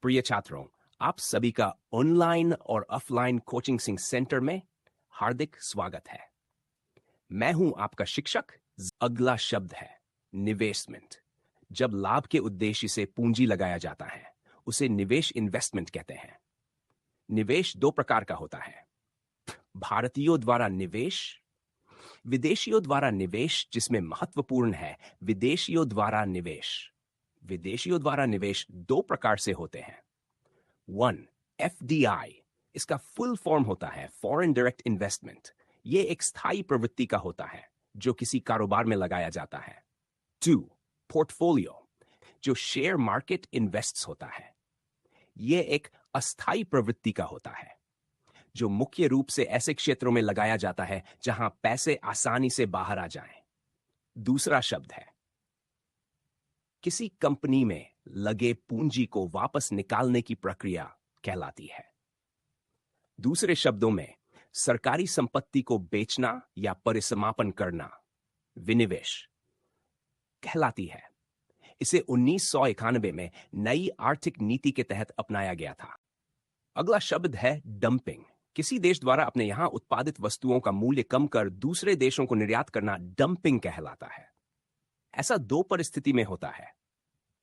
प्रिय छात्रों, आप सभी का ऑनलाइन और ऑफलाइन कोचिंग सिंह सेंटर में हार्दिक स्वागत है। मैं हूं आपका शिक्षक। अगला शब्द है निवेशमेंट। जब लाभ के उद्देश्य से पूंजी लगाया जाता है उसे निवेश इन्वेस्टमेंट कहते हैं। निवेश दो प्रकार का होता है, भारतीयों द्वारा निवेश, विदेशियों द्वारा निवेश, जिसमें महत्वपूर्ण है विदेशियों द्वारा निवेश। विदेशियों द्वारा निवेश दो प्रकार से होते हैं। 1. FDI, इसका फुल फॉर्म होता है फॉरेन डायरेक्ट इन्वेस्टमेंट। यह एक स्थायी प्रवृत्ति का होता है जो किसी कारोबार में लगाया जाता है। 2. पोर्टफोलियो, जो शेयर मार्केट इन्वेस्ट्स होता है। यह एक अस्थायी प्रवृत्ति का होता है जो मुख्य रूप से ऐसे क्षेत्रों में लगाया जाता है जहां पैसे आसानी से बाहर आ जाएं। दूसरा शब्द है किसी कंपनी में लगे पूंजी को वापस निकालने की प्रक्रिया कहलाती है। दूसरे शब्दों में सरकारी संपत्ति को बेचना या परिसमापन करना विनिवेश कहलाती है। इसे 1991 में नई आर्थिक नीति के तहत अपनाया गया था। अगला शब्द है डंपिंग। किसी देश द्वारा अपने यहां उत्पादित वस्तुओं का मूल्य कम कर दूसरे देशों को निर्यात करना डंपिंग कहलाता है। ऐसा दो परिस्थिति में होता है।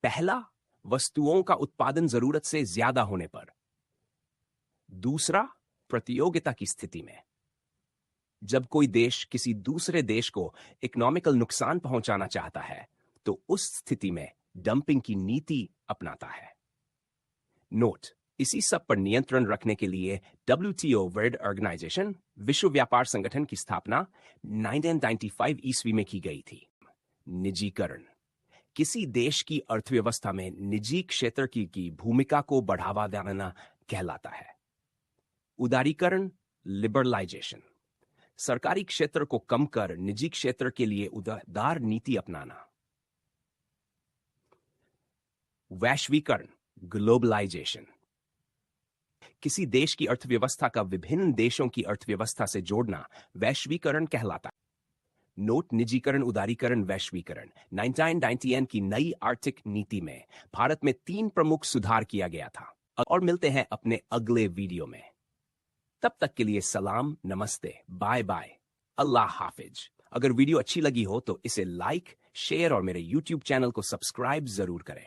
पहला, वस्तुओं का उत्पादन जरूरत से ज्यादा होने पर। दूसरा, प्रतियोगिता की स्थिति में। जब कोई देश किसी दूसरे देश को इकोनॉमिकल नुकसान पहुंचाना चाहता है तो उस स्थिति में डंपिंग की नीति अपनाता है। नोट, इसी सब पर नियंत्रण रखने के लिए WTO वर्ल्ड ऑर्गेनाइजेशन, विश्व व्यापार संगठन की स्थापना 1995 ईस्वी में की गई थी। निजीकरण, किसी देश की अर्थव्यवस्था में निजी क्षेत्र की भूमिका को बढ़ावा देना कहलाता है। उदारीकरण, लिबरलाइजेशन, सरकारी क्षेत्र को कम कर निजी क्षेत्र के लिए उदार नीति अपनाना। वैश्वीकरण, ग्लोबलाइजेशन, किसी देश की अर्थव्यवस्था का विभिन्न देशों की अर्थव्यवस्था से जोड़ना वैश्वीकरण कहलाता है। नोट, निजीकरण, उदारीकरण, वैश्वीकरण। 1990 की नई आर्थिक नीति में भारत में 3 प्रमुख सुधार किया गया था। और मिलते हैं अपने अगले वीडियो में। तब तक के लिए सलाम, नमस्ते, बाय बाय, अल्लाह हाफिज। अगर वीडियो अच्छी लगी हो तो इसे लाइक, शेयर और मेरे YouTube चैनल को सब्सक्राइब जरूर करें।